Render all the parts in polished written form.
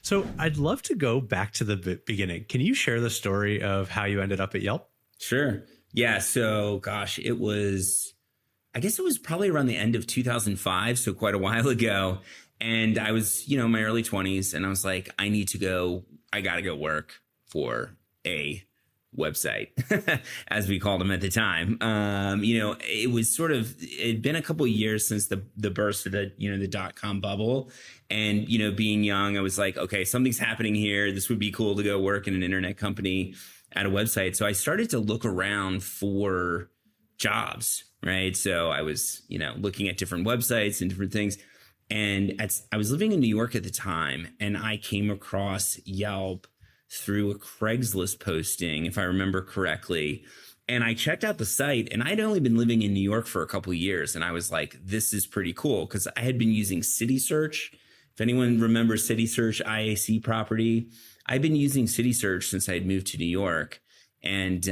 So I'd love to go back to the beginning. Can you share the story of how you ended up at Yelp? Sure. Yeah. So, gosh, I guess it was probably around the end of 2005. So quite a while ago. And I was, in my early 20s, and I was like, I got to go work for a website, as we called them at the time. It'd been a couple of years since the burst of the dot-com bubble. And, being young, I was like, okay, something's happening here. This would be cool to go work in an internet company at a website. So I started to look around for jobs, right? So I was, looking at different websites and different things. And I was living in New York at the time, and I came across Yelp through a Craigslist posting, if I remember correctly. And I checked out the site, and I'd only been living in New York for a couple of years. And I was like, this is pretty cool, because I had been using City Search. If anyone remembers City Search, IAC property, I've been using City Search since I had moved to New York, and,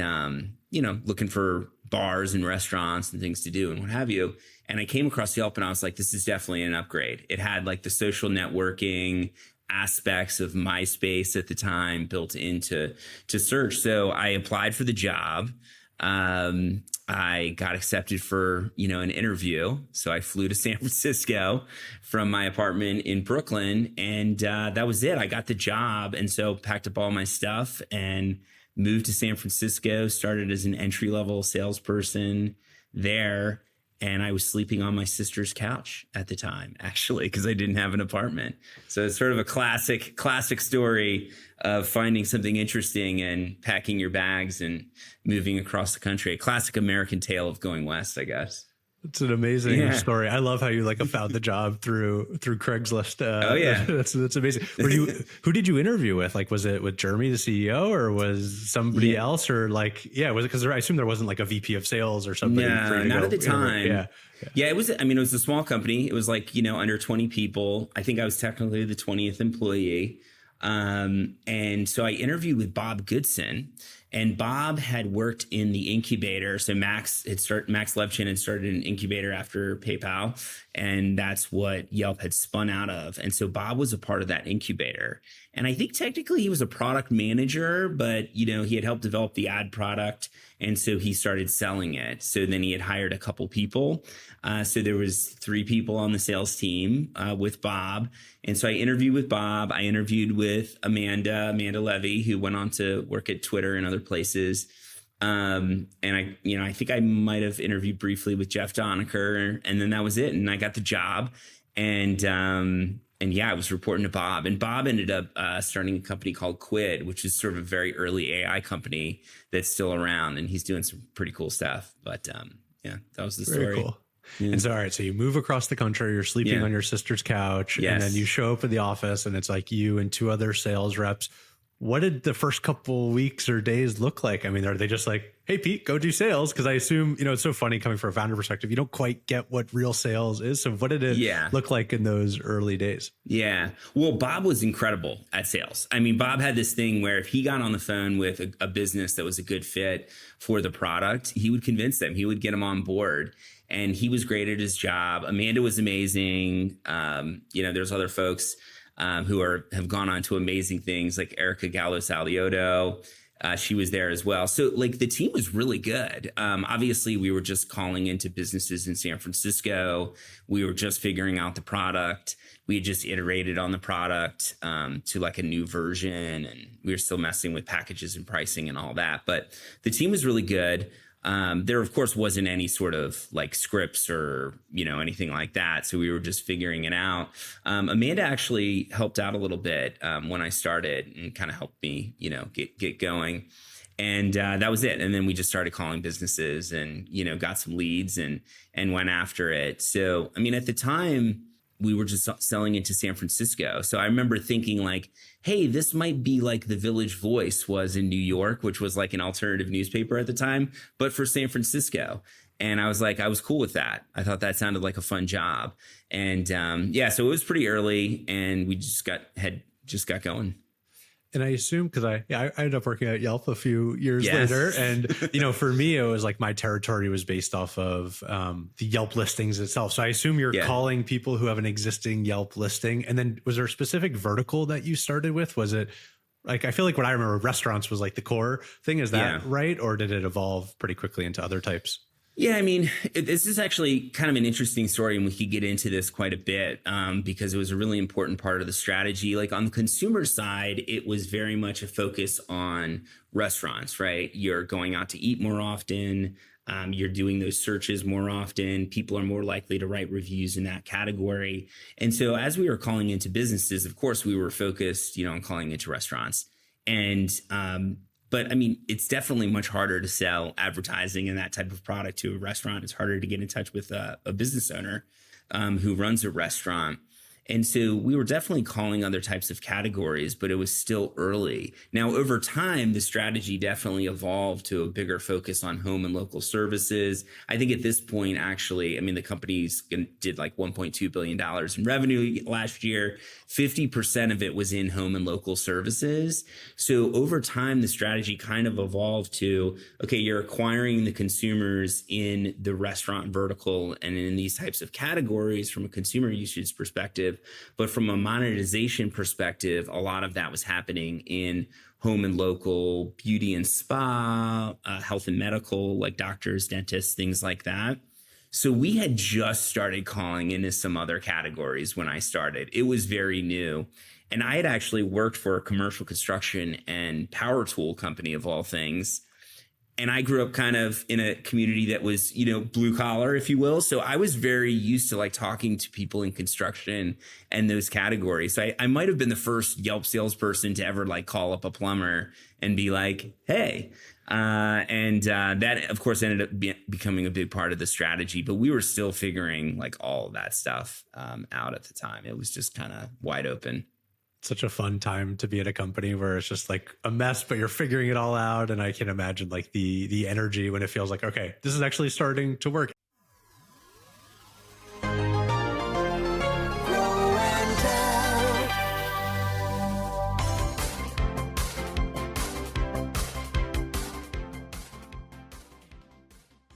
looking for bars and restaurants and things to do and what have you. And I came across Yelp, and I was like, this is definitely an upgrade. It had like the social networking aspects of MySpace at the time built into search. So I applied for the job. I got accepted for, an interview. So I flew to San Francisco from my apartment in Brooklyn, and that was it. I got the job. And so packed up all my stuff and moved to San Francisco, started as an entry-level salesperson there. And I was sleeping on my sister's couch at the time, actually, because I didn't have an apartment. So it's sort of a classic story of finding something interesting and packing your bags and moving across the country. A classic American tale of going west, I guess. It's an amazing story. I love how you found the job through Craigslist. Oh yeah, that's amazing. Who did you interview with? Like, was it with Jeremy, the CEO, or was somebody else, or was it because I assume there wasn't like a VP of sales or something? No, not at the time. Yeah, it was. I mean, it was a small company. It was like under 20 people. I think I was technically the 20th employee. And so I interviewed with Bob Goodson, and Bob had worked in the incubator. So Max Levchin had started an incubator after PayPal, and that's what Yelp had spun out of. And so Bob was a part of that incubator. And I think technically he was a product manager, but he had helped develop the ad product. And so he started selling it. So then he had hired a couple people. So there was 3 people on the sales team with Bob. And so I interviewed with Bob. I interviewed with Amanda Levy, who went on to work at Twitter and other places. And I think I might have interviewed briefly with Jeff Doniker, and then that was it. And I got the job, and I was reporting to Bob, and Bob ended up starting a company called Quid, which is sort of a very early AI company that's still around, and he's doing some pretty cool stuff. But that was the story. Very cool. Yeah. And so, all right, so you move across the country, you're sleeping on your sister's couch, and then you show up at the office, and it's like you and 2 other sales reps. What did the first couple weeks or days look like? I mean, are they just like, hey, Pete, go do sales? Because I assume, it's so funny coming from a founder perspective, you don't quite get what real sales is. So what did it look like in those early days? Yeah. Well, Bob was incredible at sales. I mean, Bob had this thing where if he got on the phone with a business that was a good fit for the product, he would convince them. He would get them on board. And he was great at his job. Amanda was amazing. There's other folks who have gone on to amazing things, like Erica Gallo-Saliotto. She was there as well. So the team was really good. Obviously, we were just calling into businesses in San Francisco. We were just figuring out the product. We had just iterated on the product to a new version, and we were still messing with packages and pricing and all that. But the team was really good. There, of course, wasn't any sort of scripts or, anything like that. So we were just figuring it out. Amanda actually helped out a little bit when I started and kind of helped me, get going. And that was it. And then we just started calling businesses and, got some leads and went after it. So, I mean, at the time, we were just selling into San Francisco. So I remember thinking hey, this might be like the Village Voice was in New York, which was an alternative newspaper at the time, but for San Francisco. And I was I was cool with that. I thought that sounded like a fun job. And so it was pretty early, and we just got going. And I assume because I ended up working at Yelp a few years Yes. later. And, for me, it was like my territory was based off of the Yelp listings itself. So I assume you're calling people who have an existing Yelp listing. And then was there a specific vertical that you started with? Was it like, I feel like what I remember, restaurants was like the core thing. Is that right? Or did it evolve pretty quickly into other types? Yeah, I mean, this is actually kind of an interesting story, and we could get into this quite a bit because it was a really important part of the strategy. Like on the consumer side, it was very much a focus on restaurants, right? You're going out to eat more often. You're doing those searches more often. People are more likely to write reviews in that category. And so as we were calling into businesses, of course, we were focused, on calling into restaurants. And but I mean, it's definitely much harder to sell advertising and that type of product to a restaurant. It's harder to get in touch with a business owner who runs a restaurant. And so we were definitely calling other types of categories, but it was still early. Now, over time, the strategy definitely evolved to a bigger focus on home and local services. I think at this point, actually, I mean, the companies did like $1.2 billion in revenue last year. 50% of it was in home and local services. So over time, the strategy kind of evolved to, okay, you're acquiring the consumers in the restaurant vertical and in these types of categories from a consumer usage perspective. But from a monetization perspective, a lot of that was happening in home and local, beauty and spa, health and medical, like doctors, dentists, things like that. So we had just started calling into some other categories when I started. It was very new. And I had actually worked for a commercial construction and power tool company of all things. And I grew up kind of in a community that was, blue collar, if you will. So I was very used to like talking to people in construction and those categories. So I might have been the first Yelp salesperson to ever like call up a plumber and be like, hey, that of course ended up becoming a big part of the strategy, but we were still figuring like all of that stuff out at the time. It was just kind of wide open. Such a fun time to be at a company where it's just like a mess, but you're figuring it all out. And I can imagine like the energy when it feels like, okay, this is actually starting to work.